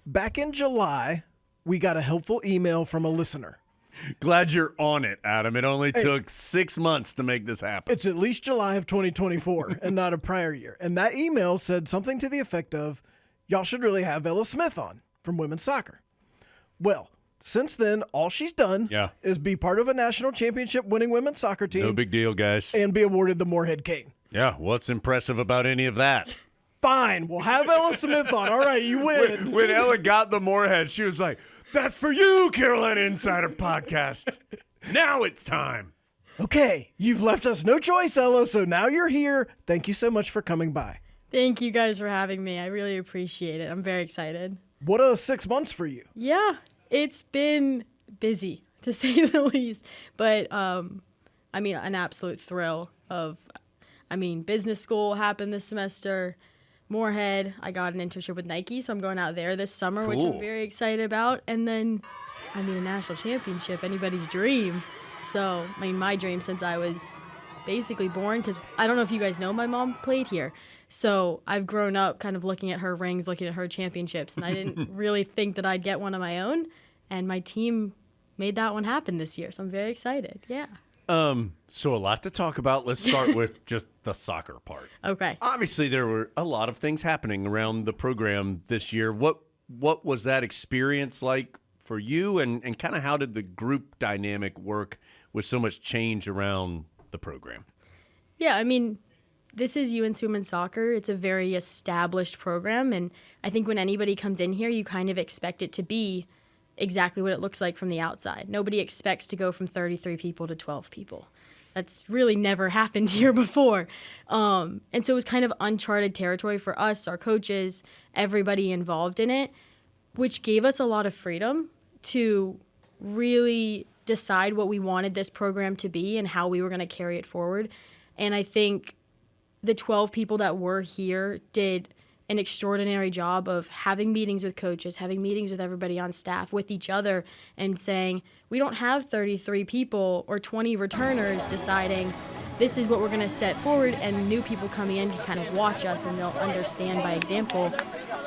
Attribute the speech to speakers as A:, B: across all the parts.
A: Back in July, we got a helpful email from a listener.
B: Glad you're on it, Adam. It only took 6 months to make this happen.
A: It's at least July of 2024 and not a prior year. And that email said something to the effect of, y'all should really have Ella Smith on from women's soccer. Well, since then, all she's done is be part of a national championship winning women's soccer team.
B: No big deal, guys.
A: And be awarded the Moorhead Cane.
B: Yeah, what's impressive about any of that?
A: Fine, we'll have Ella Smith on. All right, you win.
B: When Ella got the Moorhead, she was like, that's for you, Carolina Insider Podcast. Now it's time.
A: Okay, you've left us no choice, Ella, so now you're here. Thank you so much for coming by.
C: Thank you guys for having me. I really appreciate it. I'm very excited.
A: What a 6 months for you.
C: Yeah, it's been busy, to say the least. But, an absolute thrill business school happened this semester. Moorhead, I got an internship with Nike, so I'm going out there this summer, which I'm very excited about. And then, a national championship, anybody's dream. So, my dream since I was basically born, because I don't know if you guys know, my mom played here. So I've grown up kind of looking at her rings, looking at her championships, and I didn't really think that I'd get one of my own. And my team made that one happen this year, so I'm very excited. Yeah.
B: So a lot to talk about. Let's start with just the soccer part.
C: Okay.
B: Obviously, there were a lot of things happening around the program this year. What was that experience like for you, and kind of how did the group dynamic work with so much change around the program?
C: Yeah, this is UNC Women's Soccer. It's a very established program, and I think when anybody comes in here, you kind of expect it to be exactly what it looks like from the outside. Nobody expects to go from 33 people to 12 people. That's really never happened here before. And so it was kind of uncharted territory for us, our coaches, everybody involved in it, which gave us a lot of freedom to really decide what we wanted this program to be and how we were going to carry it forward. And I think the 12 people that were here did an extraordinary job of having meetings with coaches, having meetings with everybody on staff, with each other, and saying, we don't have 33 people or 20 returners deciding this is what we're going to set forward, and new people coming in can kind of watch us and they'll understand by example.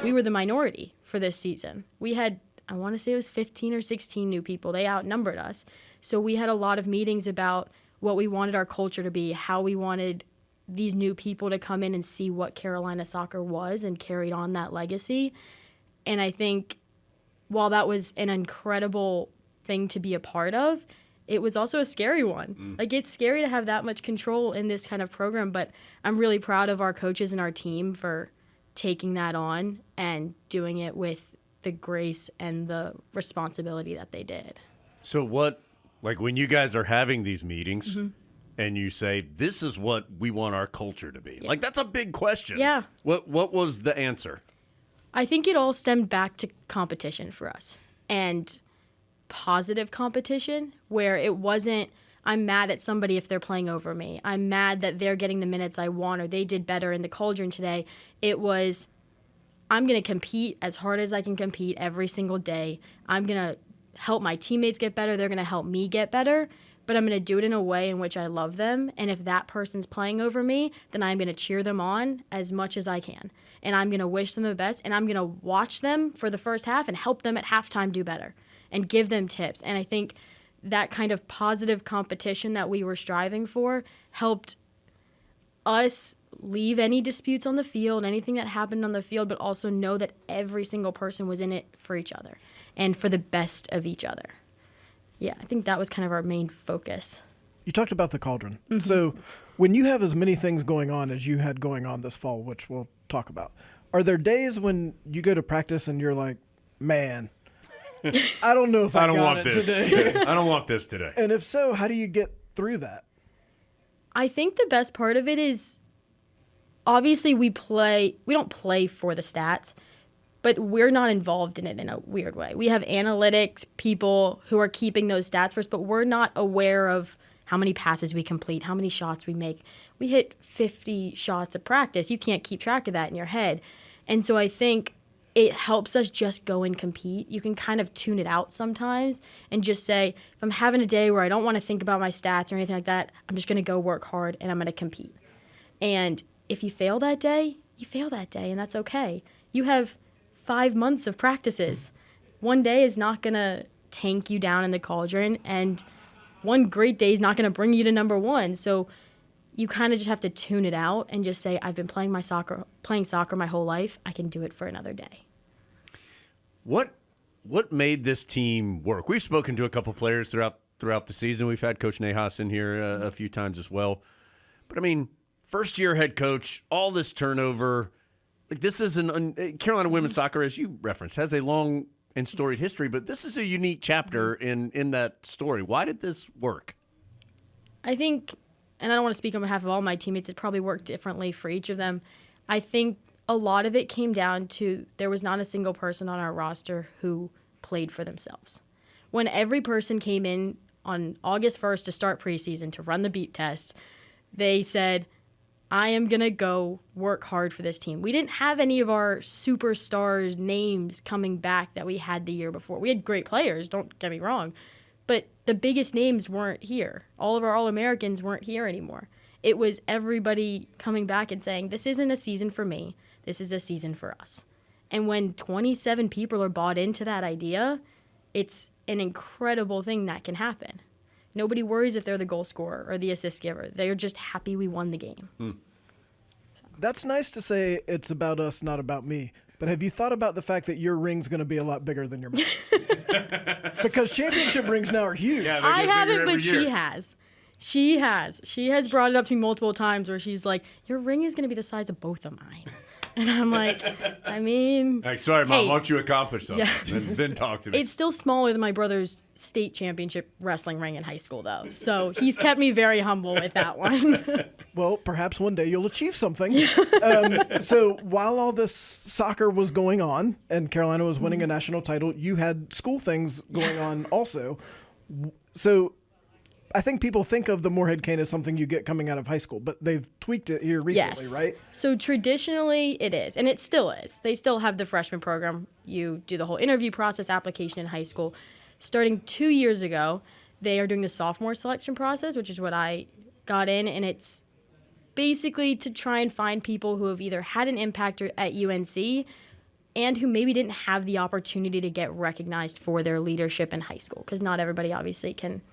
C: We were the minority for this season. We had, I want to say it was 15 or 16 new people. They outnumbered us. So we had a lot of meetings about what we wanted our culture to be, how we wanted these new people to come in and see what Carolina soccer was and carried on that legacy. And I think while that was an incredible thing to be a part of, it was also a scary one. Like, it's scary to have that much control in this kind of program, but I'm really proud of our coaches and our team for taking that on and doing it with the grace and the responsibility that they did.
B: So when you guys are having these meetings, and you say, this is what we want our culture to be. Yeah. Like, that's a big question.
C: Yeah.
B: What was the answer?
C: I think it all stemmed back to competition for us, and positive competition, where it wasn't, I'm mad at somebody if they're playing over me. I'm mad that they're getting the minutes I want, or they did better in the Cauldron today. It was, I'm going to compete as hard as I can compete every single day. I'm going to help my teammates get better. They're going to help me get better. But I'm going to do it in a way in which I love them. And if that person's playing over me, then I'm going to cheer them on as much as I can. And I'm going to wish them the best. And I'm going to watch them for the first half and help them at halftime do better and give them tips. And I think that kind of positive competition that we were striving for helped us leave any disputes on the field, anything that happened on the field, but also know that every single person was in it for each other and for the best of each other. Yeah, I think that was kind of our main focus.
A: You talked about the Cauldron. So when you have as many things going on as you had going on this fall, which we'll talk about, are there days when you go to practice and you're like, man, I don't know if I don't want this today.
B: I don't want this today.
A: And if so, how do you get through that?
C: I think the best part of it is, obviously we don't play for the stats, but we're not involved in it in a weird way. We have analytics people who are keeping those stats for us, but we're not aware of how many passes we complete, how many shots we make. We hit 50 shots at practice. You can't keep track of that in your head. And so I think it helps us just go and compete. You can kind of tune it out sometimes and just say, if I'm having a day where I don't want to think about my stats or anything like that, I'm just going to go work hard and I'm going to compete. And if you fail that day, you fail that day, and that's okay. You have 5 months of practices. One day is not going to tank you down in the cauldron, and one great day is not going to bring you to number one. So you kind of just have to tune it out and just say, I've been playing soccer my whole life. I can do it for another day.
B: What made this team work? We've spoken to a couple players throughout the season. We've had Coach Nahas in here a few times as well. But, I mean, first-year head coach, all this turnover. Like, this is Carolina women's soccer, as you referenced, has a long and storied history, but this is a unique chapter in that story. Why did this work?
C: I think, and I don't want to speak on behalf of all my teammates, it probably worked differently for each of them. I think a lot of it came down to there was not a single person on our roster who played for themselves. When every person came in on August 1st to start preseason to run the beep test, they said, I am going to go work hard for this team. We didn't have any of our superstars' names coming back that we had the year before. We had great players, don't get me wrong, but the biggest names weren't here. All of our All-Americans weren't here anymore. It was everybody coming back and saying, this isn't a season for me. This is a season for us. And when 27 people are bought into that idea, it's an incredible thing that can happen. Nobody worries if they're the goal scorer or the assist giver. They're just happy we won the game.
A: That's nice to say it's about us, not about me. But have you thought about the fact that your ring's going to be a lot bigger than your mom's? Because championship rings now are huge.
B: Yeah,
C: I haven't, but she has. She has brought it up to me multiple times where she's like, your ring is going to be the size of both of mine. And I'm like, I mean...
B: Like, sorry, Mom,
C: hey,
B: why don't you accomplish something?
C: Yeah.
B: Then talk to me.
C: It's still smaller than my brother's state championship wrestling ring in high school, though. So he's kept me very humble with that one.
A: Well, perhaps one day you'll achieve something. So while all this soccer was going on and Carolina was winning a national title, you had school things going on also. So I think people think of the Moorhead Cane as something you get coming out of high school, but they've tweaked it here recently,
C: Yes.
A: right?
C: So traditionally it is, and it still is. They still have the freshman program. You do the whole interview process application in high school. Starting 2 years ago, they are doing the sophomore selection process, which is what I got in, and it's basically to try and find people who have either had an impact at UNC and who maybe didn't have the opportunity to get recognized for their leadership in high school, because not everybody obviously can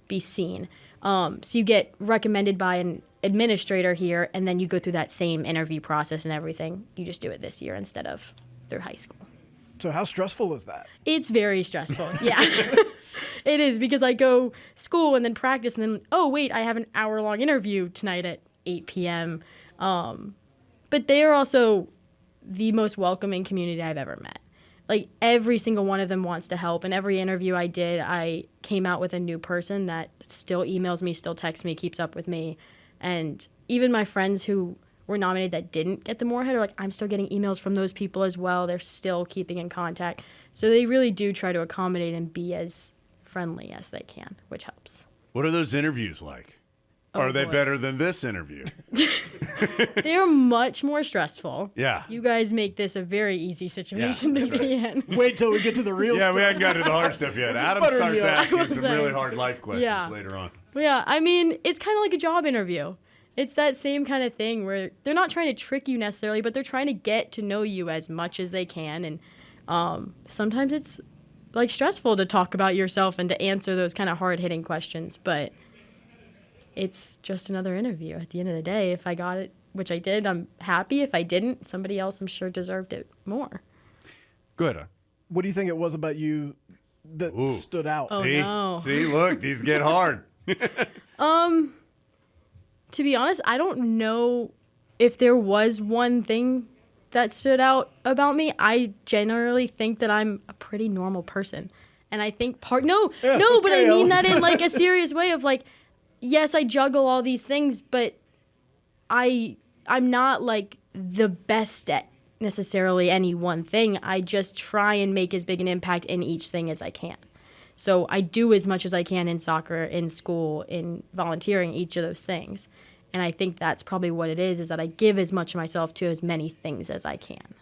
C: be seen. So you get recommended by an administrator here, and then you go through that same interview process and everything. You just do it this year instead of through high school.
A: So how stressful is that?
C: It's very stressful. Yeah. It is, because I go school and then practice and then, oh, wait, I have an hour-long interview tonight at 8 p.m. But they are also the most welcoming community I've ever met. Like, every single one of them wants to help. And every interview I did, I came out with a new person that still emails me, still texts me, keeps up with me. And even my friends who were nominated that didn't get the Moorhead are like, I'm still getting emails from those people as well. They're still keeping in contact. So they really do try to accommodate and be as friendly as they can, which helps.
B: What are those interviews like? Are they
C: boy.
B: better than this interview?
C: They're much more stressful.
B: Yeah.
C: You guys make this a very easy situation to be in.
A: Wait till we get to the real
B: Yeah,
A: stuff.
B: we haven't got to the hard stuff yet. Adam
A: Butter
B: starts
A: me up.
B: asking
C: I was
B: some really
C: like-
B: hard life questions
C: Yeah.
B: later on.
C: Yeah, I mean, it's kind of like a job interview. It's that same kind of thing where they're not trying to trick you necessarily, but they're trying to get to know you as much as they can. And sometimes it's like stressful to talk about yourself and to answer those kind of hard-hitting questions, but it's just another interview at the end of the day. If I got it, which I did, I'm happy. If I didn't, somebody else I'm sure deserved it more.
B: Good.
A: What do you think it was about you that
B: Ooh.
A: stood out?
C: Oh,
B: See?
C: no.
B: See, look, these get hard.
C: To be honest, I don't know if there was one thing that stood out about me. I generally think that I'm a pretty normal person. And I think but I mean that in like a serious way of like, yes, I juggle all these things, but I'm not like the best at necessarily any one thing. I just try and make as big an impact in each thing as I can. So I do as much as I can in soccer, in school, in volunteering, each of those things. And I think that's probably what it is that I give as much of myself to as many things as I can.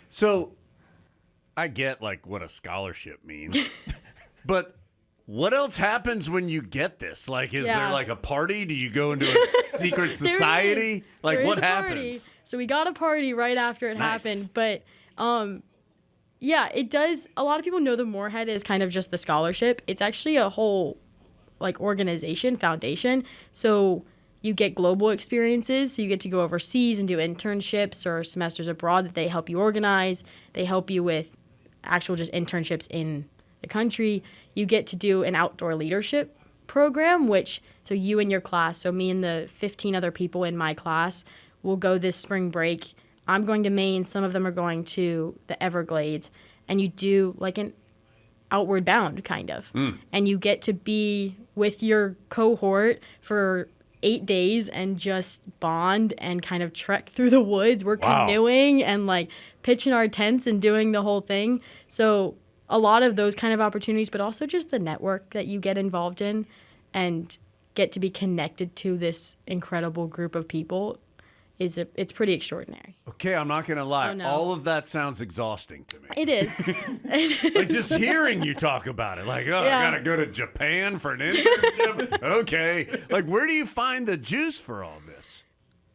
B: So I get like what a scholarship means, but what else happens when you get this? Like, is there
C: Yeah.
B: like a party? Do you go into a secret
C: There
B: society?
C: is.
B: Like,
C: There
B: what
C: is a party.
B: happens?
C: So we got a party right after it
B: Nice.
C: happened, but Yeah, it does. A lot of people know the Moorhead is kind of just the scholarship. It's actually a whole like organization, foundation. So you get global experiences. So you get to go overseas and do internships or semesters abroad that they help you organize. They help you with actual just internships in the country. You get to do an outdoor leadership program, which so you and your class, so me and the 15 other people in my class will go this spring break. I'm going to Maine. Some of them are going to the Everglades. And you do like an outward bound kind of. And you get to be with your cohort for 8 days and just bond and kind of trek through the woods. We're canoeing and like pitching our tents and doing the whole thing. So a lot of those kind of opportunities, but also just the network that you get involved in and get to be connected to this incredible group of people it's pretty extraordinary.
B: Okay, I'm not going to lie.
C: Oh, no.
B: All of that sounds exhausting to me.
C: It is.
B: Like just hearing you talk about it. Like, oh,
C: Yeah.
B: I got to go to Japan for an internship? Okay. Like, where do you find the juice for all this?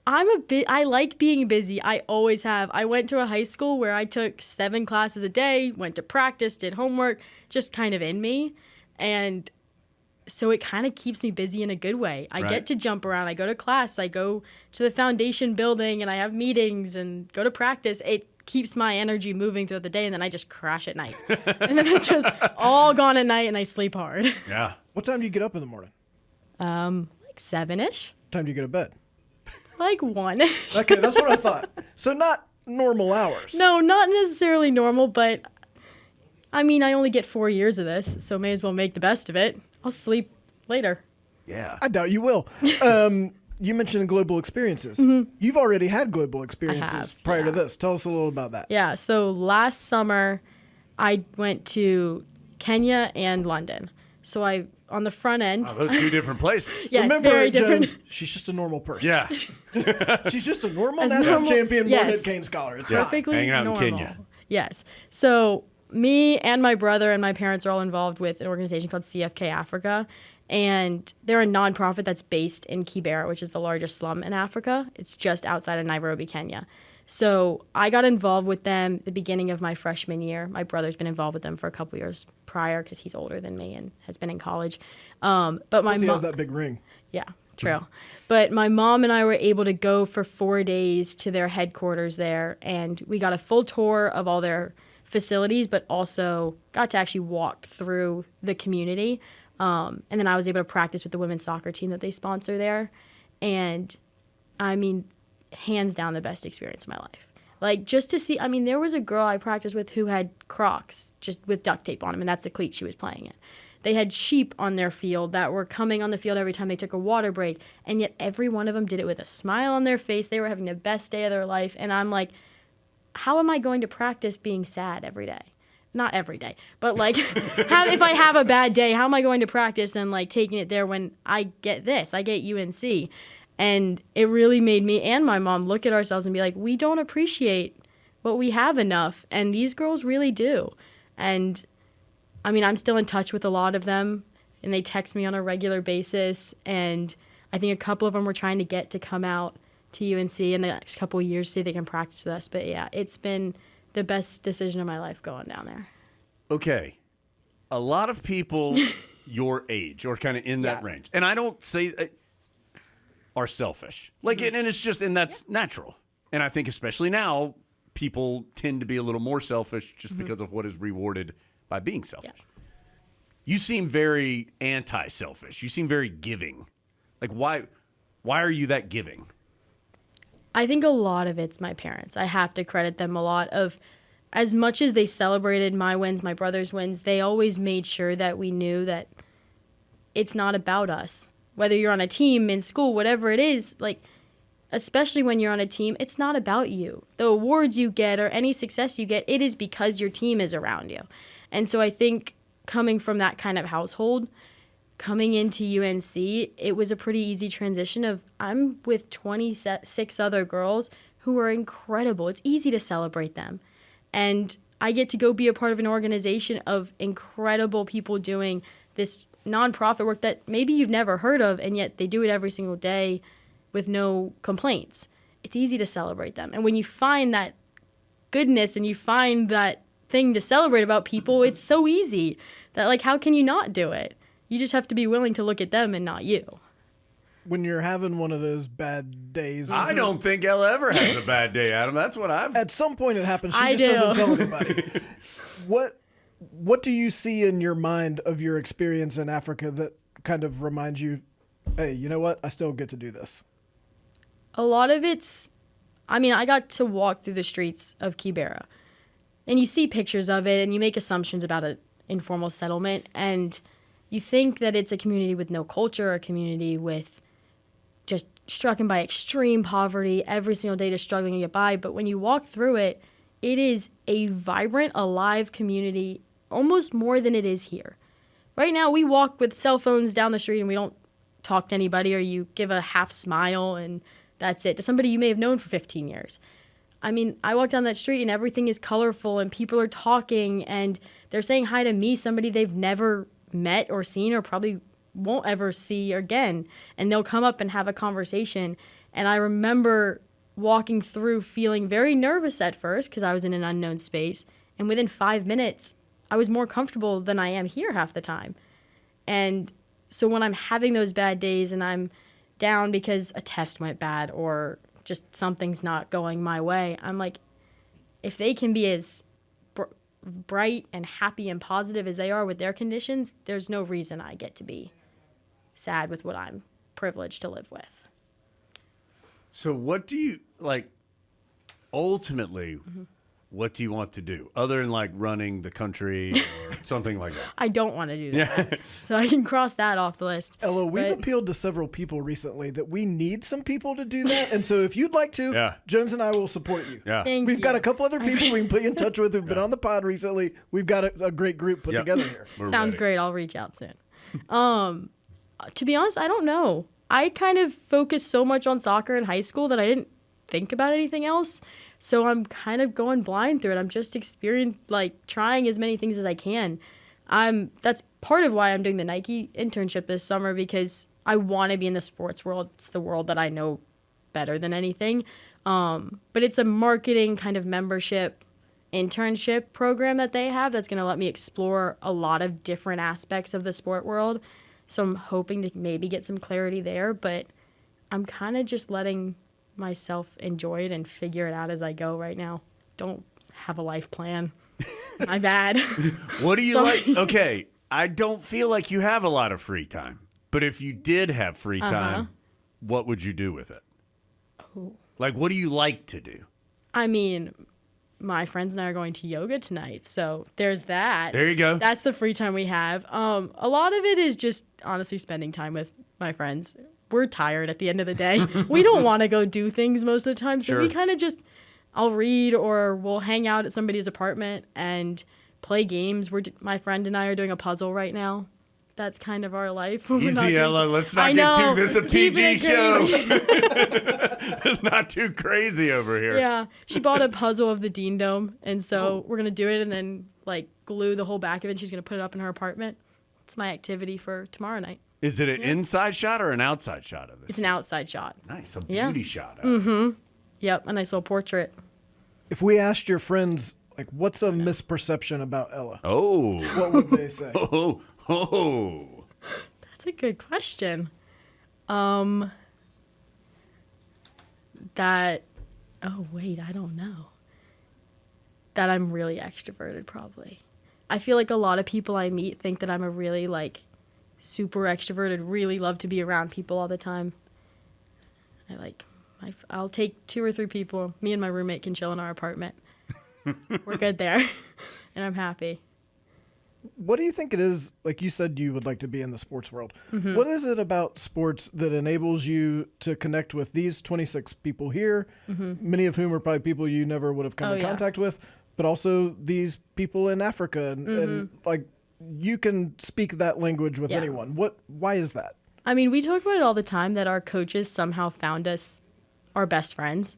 C: I like being busy. I always have. I went to a high school where I took 7 classes a day, went to practice, did homework, just kind of in me. And so it kind of keeps me busy in a good way. I
B: Right.
C: get to jump around. I go to class. I go to the foundation building and I have meetings and go to practice. It keeps my energy moving throughout the day, and then I just crash at night. And then I'm just all gone at night and I sleep hard.
B: Yeah.
A: What time do you get up in the morning?
C: Like 7-ish,
A: What time do you go to bed?
C: like 1.
A: Okay, that's what I thought. So not normal hours.
C: No, not necessarily normal, but I mean, I only get 4 years of this, so may as well make the best of it. I'll sleep later.
B: Yeah.
A: I doubt you will. You mentioned global experiences. You've already had global experiences
C: have,
A: prior to
C: yeah.
A: this. Tell us a little about that.
C: Yeah, so last summer I went to Kenya and London. So I on the front end.
B: Oh, those 2 different places.
C: Yes,
A: Remember,
C: very different.
A: Jones, she's just a normal person.
B: Yeah.
A: She's just a normal
C: As
A: national
C: normal-
A: champion,
C: yes.
A: Moorhead Kane scholar. It's
B: Yeah.
A: fine.
C: Perfectly
B: hanging out in
C: normal.
B: Kenya.
C: Yes. So me and my brother and my parents are all involved with an organization called CFK Africa. And they're a nonprofit that's based in Kibera, which is the largest slum in Africa. It's just outside of Nairobi, Kenya. So I got involved with them the beginning of my freshman year. My brother's been involved with them for a couple years prior because he's older than me and has been in college. But my
A: He
C: mom,
A: has that big ring.
C: yeah, true. But my mom and I were able to go for 4 days to their headquarters there, and we got a full tour of all their facilities, but also got to actually walk through the community. And then I was able to practice with the women's soccer team that they sponsor there. And I mean, hands down the best experience of my life. Like just to see, I mean, there was a girl I practiced with who had Crocs just with duct tape on them, and that's the cleat she was playing in. They had sheep on their field that were coming on the field every time they took a water break, and yet every one of them did it with a smile on their face. They were having the best day of their life, and I'm like, how am I going to practice being sad every day? Not every day, but like if I have a bad day, how am I going to practice and like taking it there when I get this? I get UNC. And it really made me and my mom look at ourselves and be like, we don't appreciate what we have enough. And these girls really do. And I mean, I'm still in touch with a lot of them, and they text me on a regular basis. And I think a couple of them were trying to get to come out to UNC in the next couple of years so they can practice with us. But yeah, it's been the best decision of my life going down there.
B: Okay. A lot of people your age or kind of in that
C: Yeah.
B: range, and I don't say are selfish. Like, and it's just, and that's natural. And I think especially now, people tend to be a little more selfish just because of what is rewarded by being selfish.
C: Yeah.
B: You seem very anti-selfish. You seem very giving. Like, why are you that giving?
C: I think a lot of it's my parents. I have to credit them a lot of, as much as they celebrated my wins, my brother's wins, they always made sure that we knew that it's not about us. Whether you're on a team, in school, whatever it is, like, especially when you're on a team, it's not about you. The awards you get or any success you get, it is because your team is around you. And so I think coming from that kind of household, coming into UNC, it was a pretty easy transition of I'm with 26 other girls who are incredible. It's easy to celebrate them. And I get to go be a part of an organization of incredible people doing this nonprofit work that maybe you've never heard of, and yet they do it every single day with no complaints. It's easy to celebrate them. And when you find that goodness and you find that thing to celebrate about people. It's so easy that, like, how can you not do it? You just have to be willing to look at them and not you.
A: When you're having one of those bad days,
B: I don't think Ella ever has a bad day, Adam. That's what I've.
A: at some point it happens. She
C: I
A: just doesn't
C: do.
A: tell anybody. What do you see in your mind of your experience in Africa that kind of reminds you, hey, you know what? I still get to do this.
C: A lot of it's, I mean, I got to walk through the streets of Kibera, and you see pictures of it, and you make assumptions about an informal settlement, and you think that it's a community with no culture, a community with just stricken by extreme poverty, every single day just struggling to get by. But when you walk through it, it is a vibrant, alive community, almost more than it is here. Right now, we walk with cell phones down the street and we don't talk to anybody, or you give a half smile and that's it, to somebody you may have known for 15 years. I mean, I walk down that street and everything is colorful and people are talking and they're saying hi to me, somebody they've never met or seen or probably won't ever see again. And they'll come up and have a conversation. And I remember walking through feeling very nervous at first because I was in an unknown space. And within 5 minutes, I was more comfortable than I am here half the time. And so when I'm having those bad days and I'm down because a test went bad or just something's not going my way, I'm like, if they can be as bright and happy and positive as they are with their conditions, there's no reason I get to be sad with what I'm privileged to live with.
B: So what do you like? Ultimately, what do you want to do other than like running the country or something like that?
C: I don't want to do that. So I can cross that off the list.
A: Ella, we've
C: But-
A: appealed to several people recently that we need some people to do that. And so if you'd like to,
B: Yeah.
A: Jones and I will support you.
B: Yeah.
C: Thank
A: We've got
C: you.
A: a couple other people we can put you in touch with who've been on the pod recently. We've got a great group put
B: Yep.
A: together here.
B: We're
C: Sounds
B: ready.
C: great. I'll reach out soon. To be honest, I don't know. I kind of focused so much on soccer in high school that I didn't think about anything else. So I'm kind of going blind through it. I'm just trying as many things as I can. That's part of why I'm doing the Nike internship this summer, because I want to be in the sports world. It's the world that I know better than anything. But it's a marketing kind of membership internship program that they have that's going to let me explore a lot of different aspects of the sport world. So I'm hoping to maybe get some clarity there, but I'm kind of just letting myself enjoy it and figure it out as I go right now. Don't have a life plan. My bad.
B: What do you
C: Sorry.
B: like? Okay, I don't feel like you have a lot of free time. But if you did have free time, what would you do with it?
C: Oh.
B: Like, what do you like to do?
C: I mean, my friends and I are going to yoga tonight, so there's that.
B: There you go.
C: That's the free time we have. A lot of it is just honestly spending time with my friends. We're tired at the end of the day. We don't want to go do things most of the time, so we
B: Sure.
C: kind of just, I'll read or we'll hang out at somebody's apartment and play games. My friend and I are doing a puzzle right now. That's kind of our life. We're not
B: Easy,
C: doing
B: Ella.
C: some-
B: Let's
C: I
B: not get
C: know,
B: too. This is a
C: keeping
B: PG
C: it
B: show.
C: crazy.
B: It's not too crazy over here.
C: Yeah, she bought a puzzle of the Dean Dome, and so we're gonna do it and then like glue the whole back of it. And she's gonna put it up in her apartment. It's my activity for tomorrow night.
B: Is it an inside shot or an outside shot of this?
C: It's an outside shot.
B: Nice, a
C: Yeah.
B: beauty shot. Of
C: Yep, a nice little portrait.
A: If we asked your friends, like, what's a misperception about Ella?
B: Oh,
A: What would they say?
B: oh, oh.
C: That's a good question. Oh wait, I don't know. That I'm really extroverted, probably. I feel like a lot of people I meet think that I'm a really like super extroverted, really love to be around people all the time. I'll take 2 or 3 people. Me and my roommate can chill in our apartment. We're good there, and I'm happy.
A: What do you think it is? Like you said, you would like to be in the sports world.
C: Mm-hmm.
A: What is it about sports that enables you to connect with these 26 people here, many of whom are probably people you never would have come
C: Mm-hmm. Oh,
A: in
C: yeah.
A: contact with, but also these people in Africa, and like you can speak that language with
C: Yeah.
A: anyone. Why is that?
C: I mean, we talk about it all the time that our coaches somehow found us our best friends.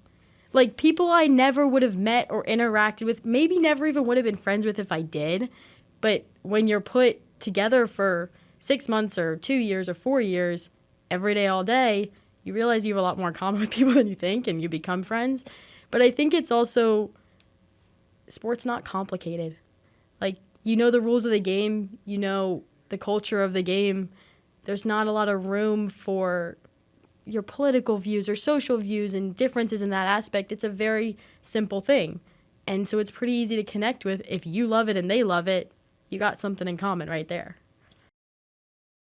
C: Like people I never would have met or interacted with, maybe never even would have been friends with if I did. But when you're put together for 6 months or 2 years or 4 years, every day, all day, you realize you have a lot more in common with people than you think and you become friends. But I think it's also, sport's not complicated. Like, you know the rules of the game, you know the culture of the game. There's not a lot of room for your political views or social views and differences in that aspect. It's a very simple thing. And so it's pretty easy to connect with. If you love it and they love it, you got something in common right there.